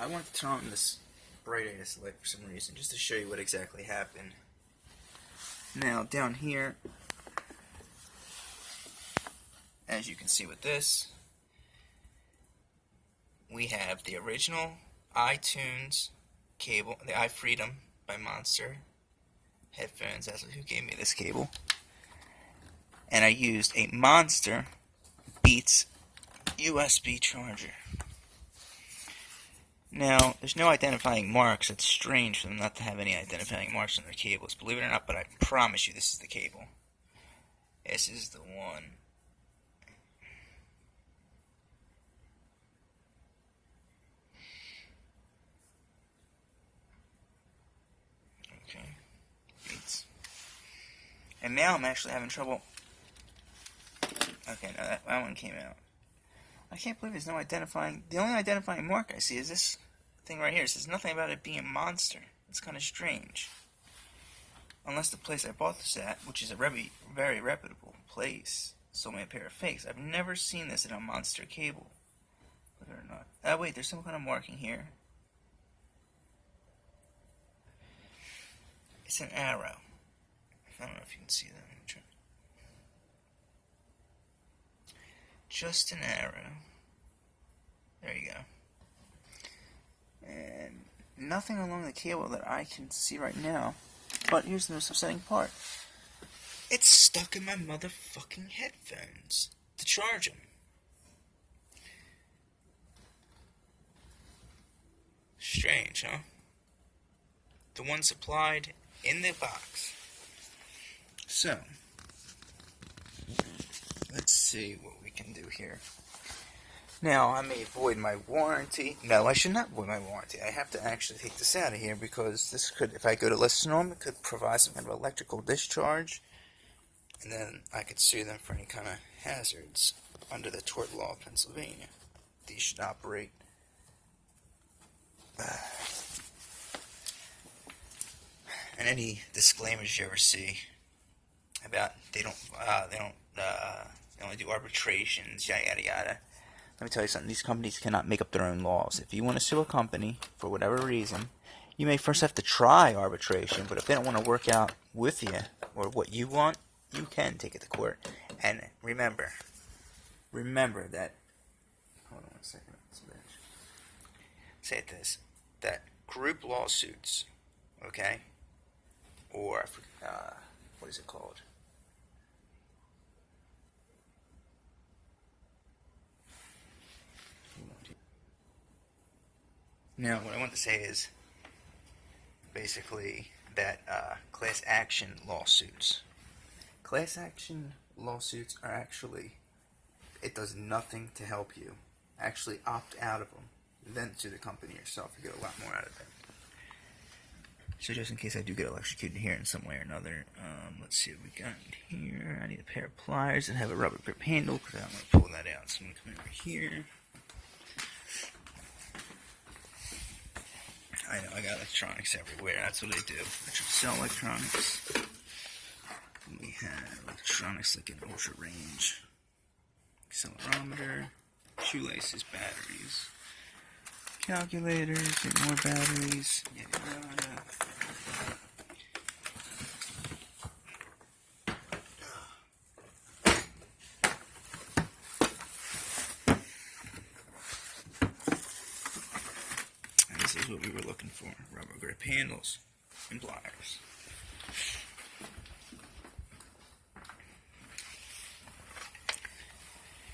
I want to turn on this bright ass light for some reason, just to show you what exactly happened. Now, down here, as you can see with this, we have the original iTunes cable, the iFreedom by Monster headphones. That's who gave me this cable. And I used a Monster Beats USB charger. Now, there's no identifying marks. It's strange for them not to have any identifying marks on their cables, believe it or not, but I promise you this is the cable. This is the one. Okay. Beats. And now I'm actually having trouble. Okay, no, that one came out. I can't believe there's no identifying. The only identifying mark I see is this thing right here. It says nothing about it being Monster. It's kind of strange. Unless the place I bought this at, which is a very reputable place, sold me a pair of fakes. I've never seen this in a Monster cable. Believe it or not. Oh, wait, there's some kind of marking here. It's an arrow. I don't know if you can see that. Just an arrow. There you go. And nothing along the cable that I can see right now. But here's the most upsetting part. It's stuck in my motherfucking headphones to charge them. Strange, huh? The one supplied in the box. So, let's see what we can do here. Now, I may void my warranty. No, I should not void my warranty. I have to actually take this out of here because this could, if I go to listen to them, it could provide some kind of electrical discharge. And then I could sue them for any kind of hazards under the tort law of Pennsylvania. These should operate. And any disclaimers you ever see about they only do arbitrations, yada yada yada. Let me tell you something, these companies cannot make up their own laws. If you want to sue a company, for whatever reason, you may first have to try arbitration, but if they don't want to work out with you, or what you want, you can take it to court. And remember that, hold on one second, say this, that group lawsuits, okay, or, what is it called? Now, what I want to say is basically that class action lawsuits are actually, it does nothing to help you. Actually opt out of them, then sue the company yourself. You get a lot more out of it. So just in case I do get electrocuted here in some way or another, let's see what we got here. I need a pair of pliers that have a rubber grip handle because I'm going to pull that out. So I'm going to come over here. I know, I got electronics everywhere. That's what I do. I should sell electronics. We have electronics like an ultra range accelerometer, shoelaces, batteries, calculators, get more batteries, yada yada. This is what we were looking for, rubber grip handles and pliers.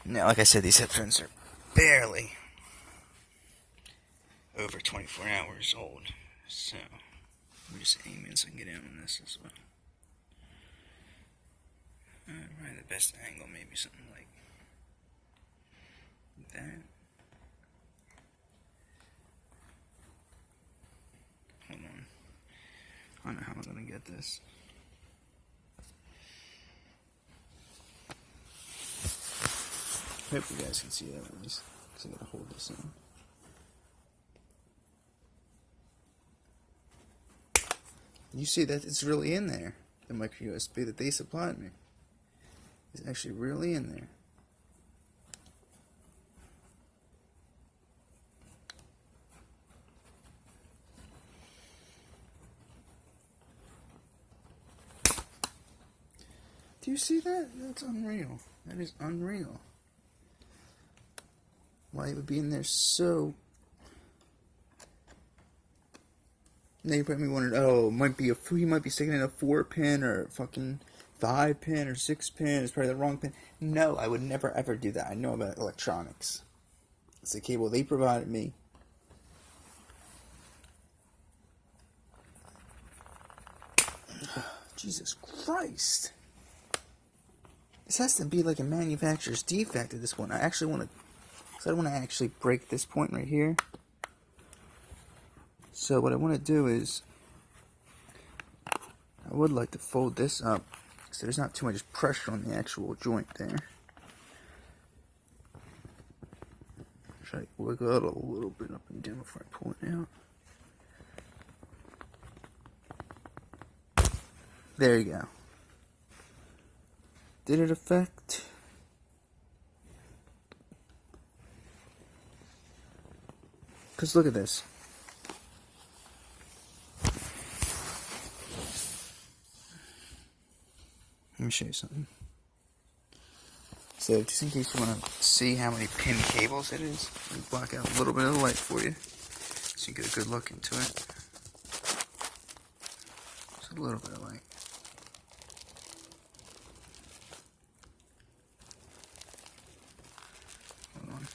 Now, like I said, these headphones are barely over 24 hours old, so let me just aim in so I can get in on this as well. Probably the best angle, maybe something like that. Hold on. I don't know how I'm going to get this. I hope you guys can see that at least, because I got to hold this in. You see that it's really in there. The micro USB that they supplied me is actually really in there. Do you see that? That's unreal. That is unreal. Why it would be in there so... Now you probably wondered, oh, he might be sticking in a 4-pin or a fucking 5-pin or 6-pin. It's probably the wrong pin. No, I would never ever do that. I know about electronics. It's the cable they provided me. Jesus Christ. This has to be like a manufacturer's defect at this point. I actually want to... Because I don't want to actually break this point right here. So what I want to do is... I would like to fold this up so there's not too much pressure on the actual joint there. Try to wiggle it a little bit up and down before I pull it out. There you go. Did it affect? Because look at this. Let me show you something. So, just in case you want to see how many pin cables it is, let me block out a little bit of the light for you, so you get a good look into it. Just a little bit of light. Hold on.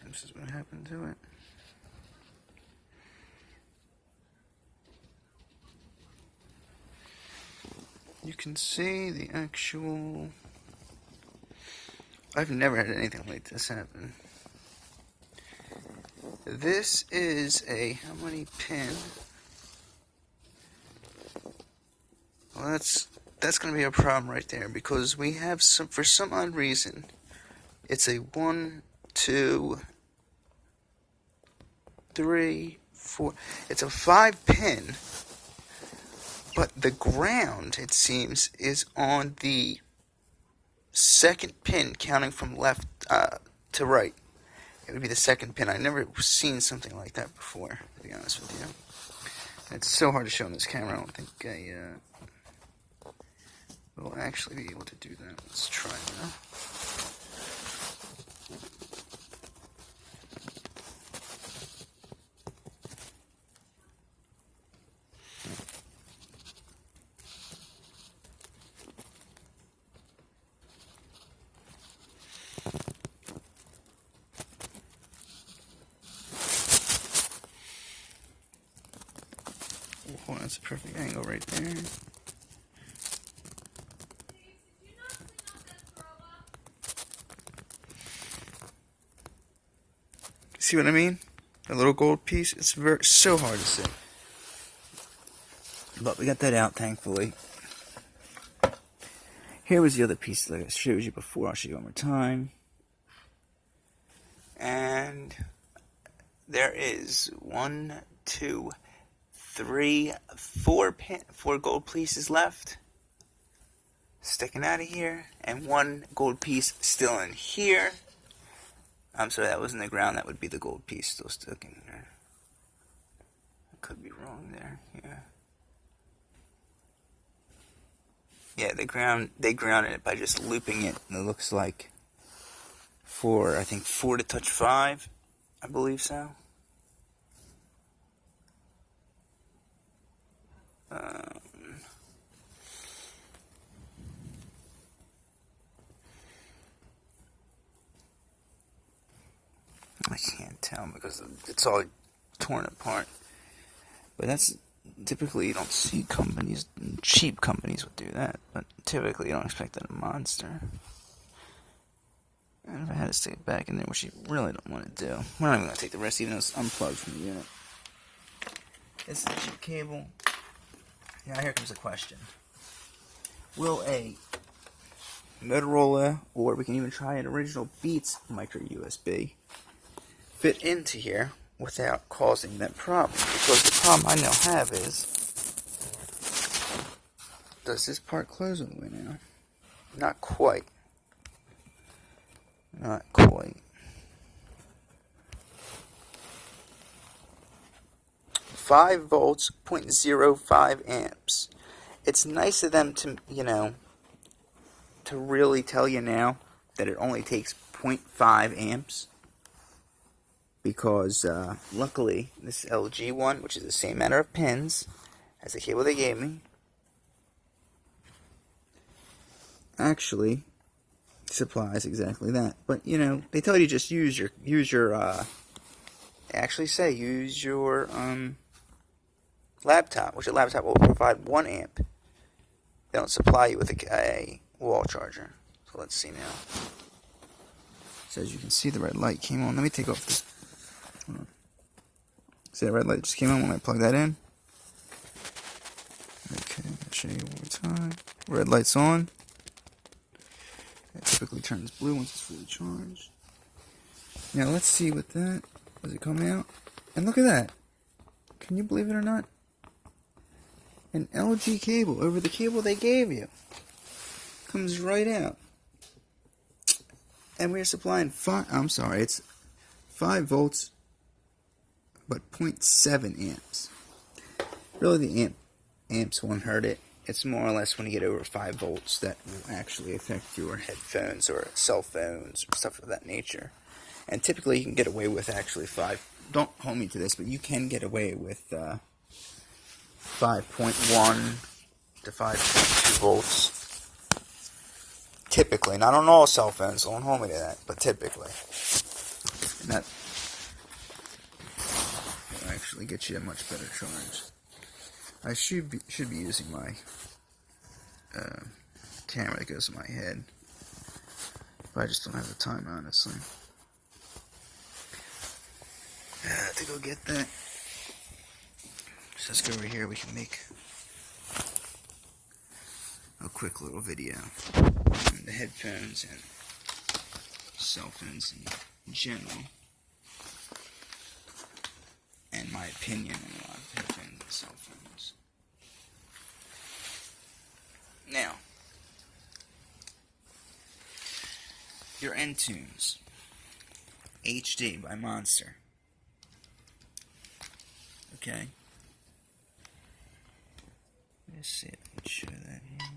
This is what happened to it. You can see the actual... I've never had anything like this happen. This is a... how many pin? Well, that's going to be a problem right there, because we have some... for some odd reason, it's a 1, 2... 3, 4. It's a 5-pin, but the ground, it seems, is on the second pin, counting from left to right. It would be the second pin. I've never seen something like that before, to be honest with you. It's so hard to show on this camera. I don't think I will actually be able to do that. Let's try now. Oh, that's a perfect angle right there. See what I mean? A little gold piece. It's so hard to see. But we got that out, thankfully. Here was the other piece that I showed you before. I'll show you one more time. And there is 1, 2, 3, 4 gold pieces left, sticking out of here, and 1 gold piece still in here. I'm sorry, that was in the ground. That would be the gold piece still sticking there. I could be wrong there. Yeah, they grounded it by just looping it. And it looks like I think 4 to touch 5. I believe so. tell because it's all torn apart. But that's typically, you don't see companies, cheap companies would do that, but typically you don't expect that a Monster. And if I had to stick it back in there, which you really don't want to do, we're not even going to take the rest, even though it's unplugged from the unit. This is the cheap cable. Now here comes the question. Will a Motorola, or we can even try an original Beats micro USB, fit into here without causing that problem? Because the problem I now have is, does this part close all the way now? Not quite. Not quite. 5 volts, 0.05 amps. It's nice of them to, to really tell you now that it only takes 0.5 amps. Because, luckily, this LG one, which is the same amount of pins as the cable they gave me, actually supplies exactly that. But, they tell you just use your, they actually say use your, laptop, which a laptop will provide 1 amp. They don't supply you with a wall charger. So let's see now. So as you can see, the red light came on. Let me take off this. See that red light just came on when I plug that in? Okay, I'll show you one more time. Red light's on. It typically turns blue once it's fully charged. Now let's see what that, does it come out? And look at that. Can you believe it or not? An LG cable over the cable they gave you. Comes right out. And we're supplying it's 5 volts, but 0.7 amps. Really, the amps won't hurt it. It's more or less when you get over 5 volts that will actually affect your headphones or cell phones or stuff of that nature. And typically you can get away with actually 5. Don't hold me to this, but you can get away with 5.1 to 5.2 volts. Typically, not on all cell phones, don't hold me to that, but typically. And that will actually get you a much better charge. I should be using my camera that goes to my head, but I just don't have the time, honestly. To go get that. So let's go over here. We can make a quick little video on the headphones and cell phones in general, and my opinion on a lot of headphones and cell phones. Now, your N-Tunes HD by Monster. Okay. Let's see if I can show that here.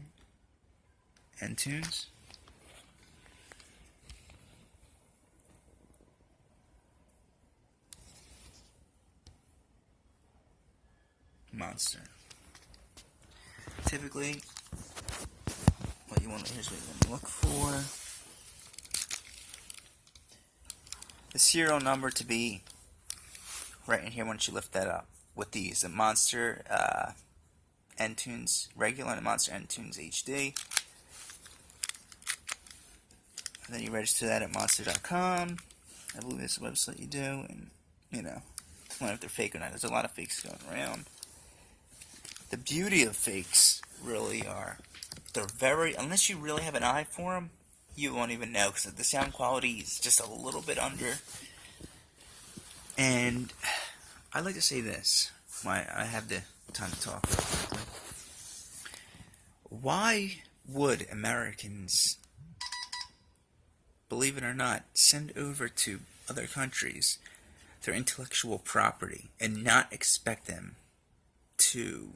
N-Tunes. Monster. Typically, here's what you want to look for. The serial number to be right in here once you lift that up. With these, the Monster N-Tunes regular and the Monster N-Tunes HD. And then you register that at monster.com. I believe that's the website you do, and I don't know if they're fake or not. There's a lot of fakes going around. The beauty of fakes really are, unless you really have an eye for them, you won't even know, because the sound quality is just a little bit under. And I'd like to say this, I have the time to talk. Why would Americans, believe it or not, send over to other countries their intellectual property and not expect them to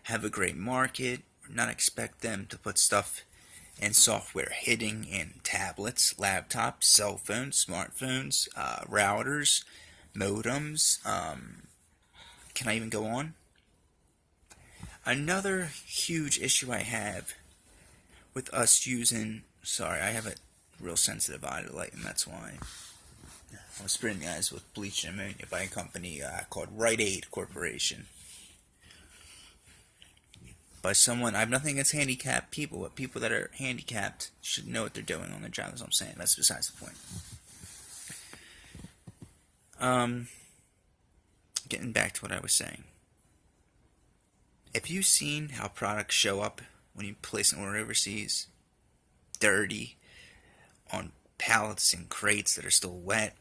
have a great market, or not expect them to put stuff and software hitting in tablets, laptops, cell phones, smartphones, routers, modems, can I even go on? Another huge issue I have with us using, sorry, I have a real sensitive eye to light, and that's why. I was spraying guys with bleach and ammonia by a company called Rite Aid Corporation. By someone, I have nothing against handicapped people, but people that are handicapped should know what they're doing on their job, as I'm saying. That's besides the point. Getting back to what I was saying. Have you seen how products show up when you place an order overseas? Dirty, on pallets and crates that are still wet.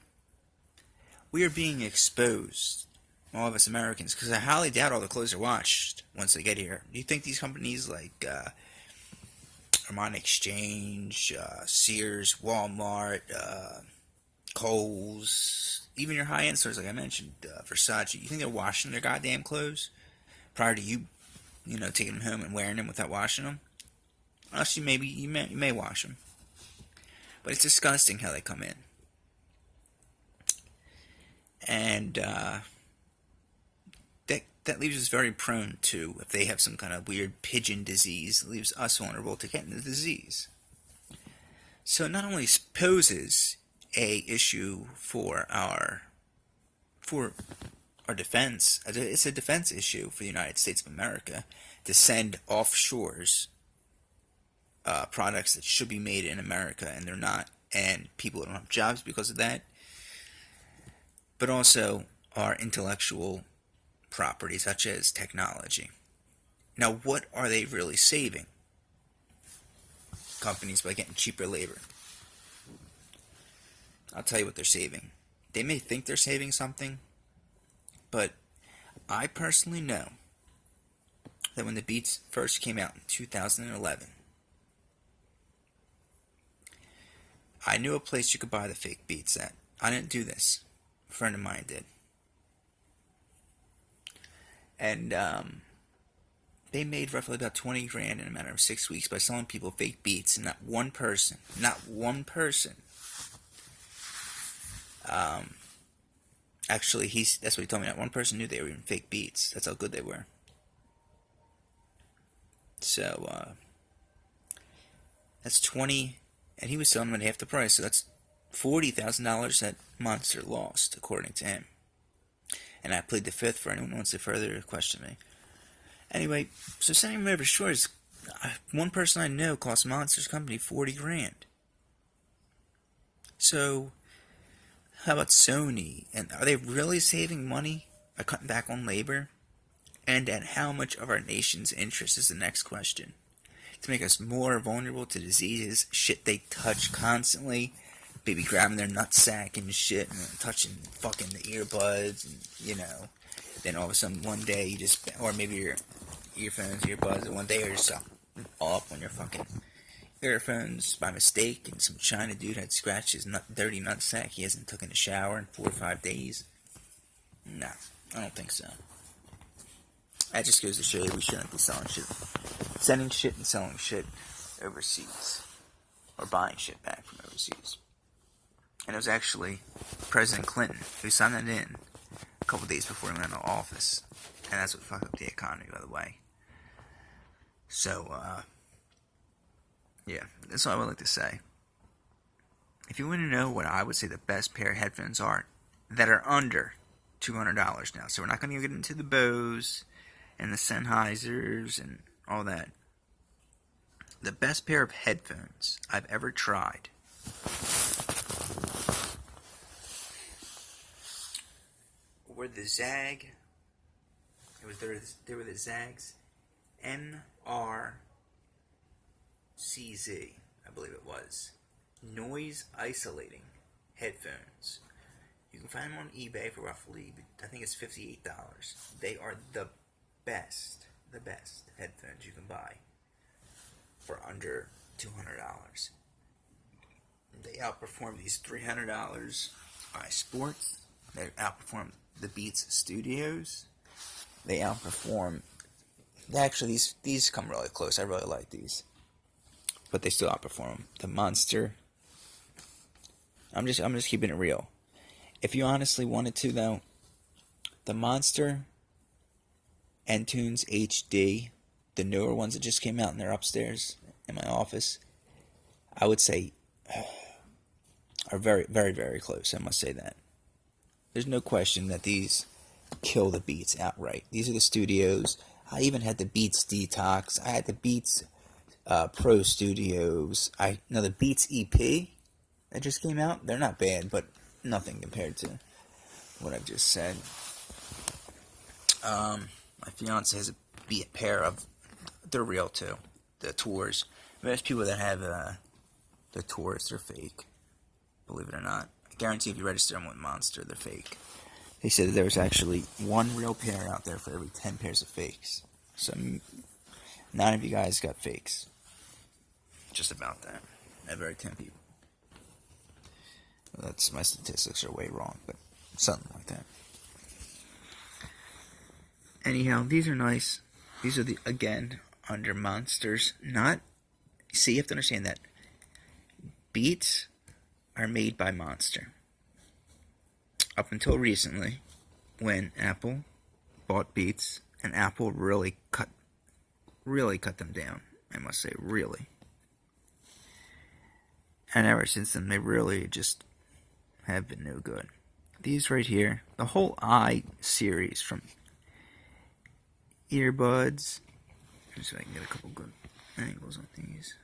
We are being exposed, all of us Americans, because I highly doubt all the clothes are washed once they get here. Do you think these companies like Armani Exchange, Sears, Walmart, Kohl's, even your high-end stores like I mentioned, Versace, you think they're washing their goddamn clothes prior to you taking them home and wearing them without washing them? Unless you may wash them. But it's disgusting how they come in. And that leaves us very prone to, if they have some kind of weird pigeon disease, it leaves us vulnerable to getting the disease. So it not only poses a issue for our defense, it's a defense issue for the United States of America to send offshores products that should be made in America and they're not, and people don't have jobs because of that, but also our intellectual property such as technology. Now, what are they really saving? Companies by getting cheaper labor. I'll tell you what they're saving. They may think they're saving something, but I personally know that when the Beats first came out in 2011, I knew a place you could buy the fake Beats at. I didn't do this. A friend of mine did. And they made roughly about 20 grand in a matter of 6 weeks by selling people fake Beats, and not one person, actually, that's what he told me, not one person knew they were even fake Beats. That's how good they were. So, that's 20, and he was selling them at half the price, so that's $40,000 that Monster lost, according to him. And I plead the fifth for anyone who wants to further question me. Anyway, so sending them over shores, one person I know cost Monster's company 40 grand. So, how about Sony? And are they really saving money by cutting back on labor? And at how much of our nation's interest is the next question. To make us more vulnerable to diseases, shit they touch constantly, maybe grabbing their nutsack and shit, and touching fucking the earbuds, and then all of a sudden one day you just, or maybe your earphones, earbuds, and one day you're just all up on your fucking earphones by mistake, and some China dude had scratched his dirty nutsack. He hasn't taken a shower in 4 or 5 days. No, I don't think so. That just goes to show you we shouldn't be sending shit and selling shit overseas, or buying shit back from overseas. And it was actually President Clinton who signed that in a couple days before he went into office. And that's what fucked up the economy, by the way. So, yeah, that's all I would like to say. If you want to know what I would say the best pair of headphones are, that are under $200 now. So we're not going to get into the Bose and the Sennheisers and all that. The best pair of headphones I've ever tried were the Zag. They were the Zags NRCZ, I believe it was. Noise isolating headphones. You can find them on eBay for roughly, I think it's $58. They are the best headphones you can buy for under $200. They outperform these $300 iSport. They outperform the Beats Studios. They outperform. Actually, these come really close. I really like these, but they still outperform the Monster. I'm just keeping it real. If you honestly wanted to, though, the Monster N-Tunes HD, the newer ones that just came out and they're upstairs in my office, I would say are very, very, very close. I must say that. There's no question that these kill the Beats outright. These are the Studios. I even had the Beats Detox. I had the Beats Pro Studios. The Beats EP that just came out. They're not bad, but nothing compared to what I've just said. My fiance has a pair of. They're real too. The Tours. There's people that have the Tours. They're fake. Believe it or not. I guarantee if you register them with Monster, they're fake. They said that there was actually one real pair out there for every 10 pairs of fakes. So 9 of you guys got fakes. Just about that. Every 10 people. Well, my statistics are way wrong, but something like that. Anyhow, these are nice. These are again, under Monsters. See, you have to understand that Beats are made by Monster. Up until recently, when Apple bought Beats, and Apple really cut them down, I must say, really. And ever since then, they really just have been no good. These right here, the whole I series from earbuds, just so I can get a couple good angles on these.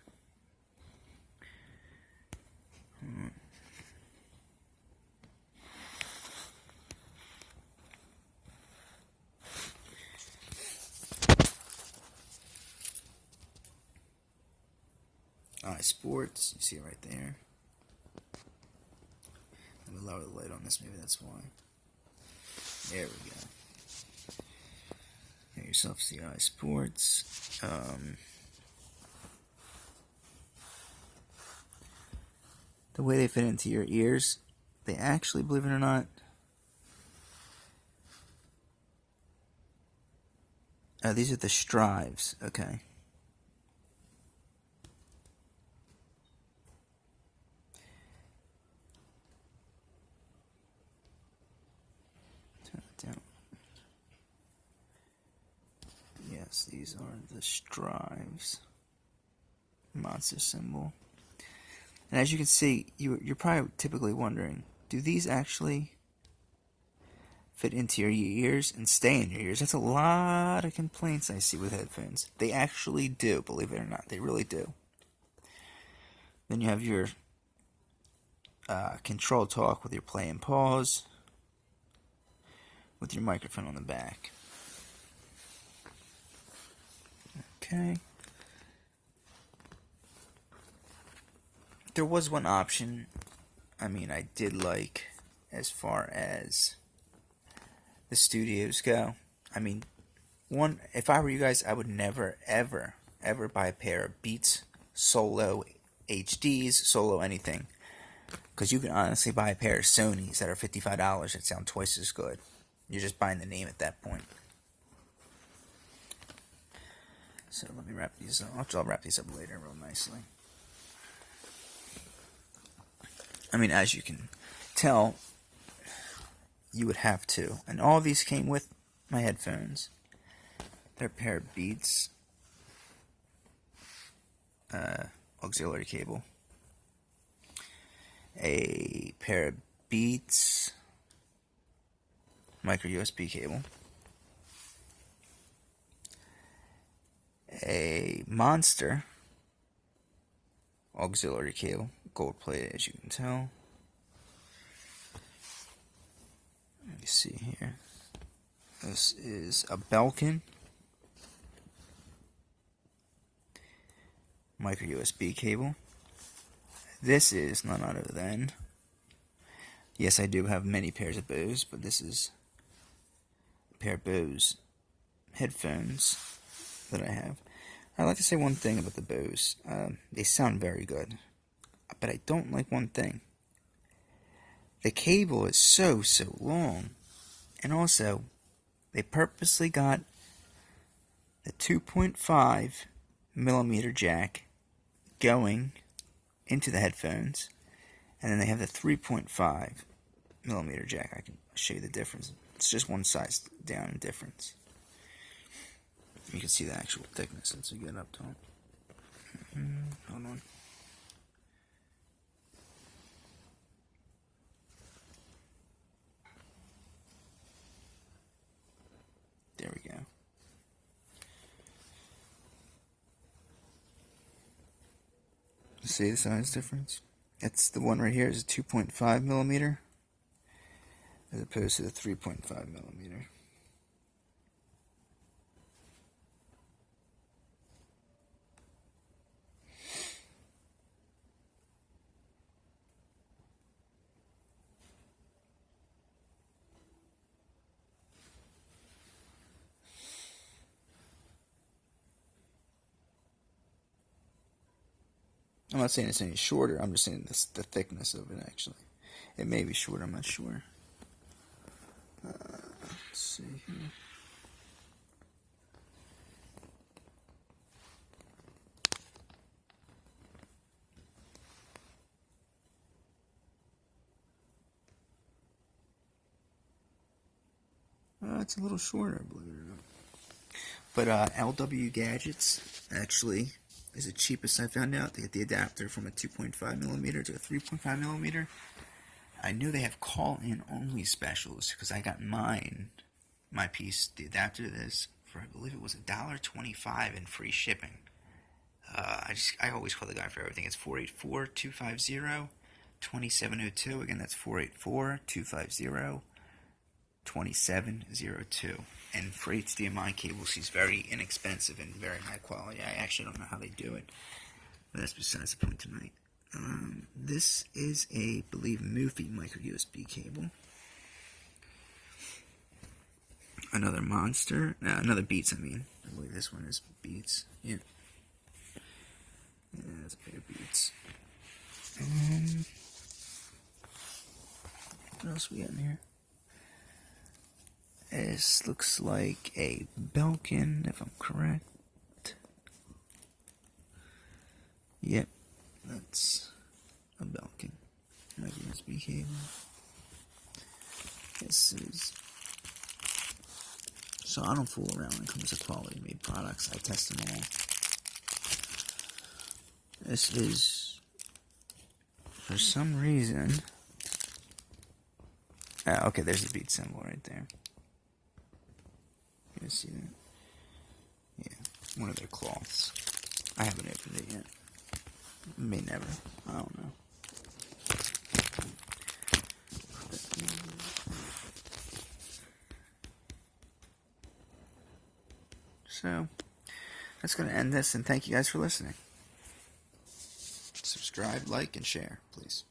iSports, you see it right there. Let me lower the light on this, maybe that's why. There we go. Get yourself the iSports. The way they fit into your ears, they actually, believe it or not, these are the Strives, okay. Yes, these are the Strives. Monster symbol. And as you can see, you're probably typically wondering, do these actually fit into your ears and stay in your ears? That's a lot of complaints I see with headphones. They actually do, believe it or not. They really do. Then you have your control talk with your play and pause, with your microphone on the back. Okay. There was one option, I did like, as far as the Studios go. If I were you guys, I would never, ever, ever buy a pair of Beats Solo HDs, Solo anything. Because you can honestly buy a pair of Sonys that are $55 that sound twice as good. You're just buying the name at that point. So let me wrap these up. I'll wrap these up later real nicely. As you can tell, you would have to. And all these came with my headphones. They're a pair of Beats auxiliary cable. A pair of Beats micro USB cable. A Monster auxiliary cable, gold plated as you can tell. Let me see here. This is a Belkin micro USB cable. This is none other than, yes, I do have many pairs of Bose, but this is a pair of Bose headphones that I have. I'd like to say one thing about the Bose. They sound very good, but I don't like one thing. The cable is so long, and also they purposely got the 2.5 millimeter jack going into the headphones, and then they have the 3.5 millimeter jack. I can show you the difference. It's just one size down in difference. You can see the actual thickness once you get up to it. Hold on. There we go. See the size difference? That's the one right here is a 2.5 millimeter as opposed to the 3.5 millimeter. I'm not saying it's any shorter, I'm just saying this, the thickness of it actually. It may be shorter, I'm not sure. Let's see here. It's a little shorter, believe it or not. But LW Gadgets actually is the cheapest I found out. They get the adapter from a 2.5 millimeter to a 3.5 millimeter. I knew they have call-in only specials because I got my piece, the adapter to this, for I believe it was $1.25 in free shipping. I always call the guy for everything. It's 484-250-2702. Again, that's 484-250-2702. And for HDMI cables, he's very inexpensive and very high quality. I actually don't know how they do it, but that's besides the point tonight. This is a, believe, Moofy micro USB cable. Another Monster, another Beats. I mean, I believe this one is Beats. Yeah, it's a pair of Beats. What else we got in here? This looks like a Belkin, if I'm correct. Yep, that's a Belkin. Micro USB cable. This is... So I don't fool around when it comes to quality made products. I test them all. This is, for some reason... okay, there's the Beat symbol right there. You guys see that? Yeah, one of their cloths. I haven't opened it yet. May never. I don't know. So, that's going to end this, and thank you guys for listening. Subscribe, like, and share, please.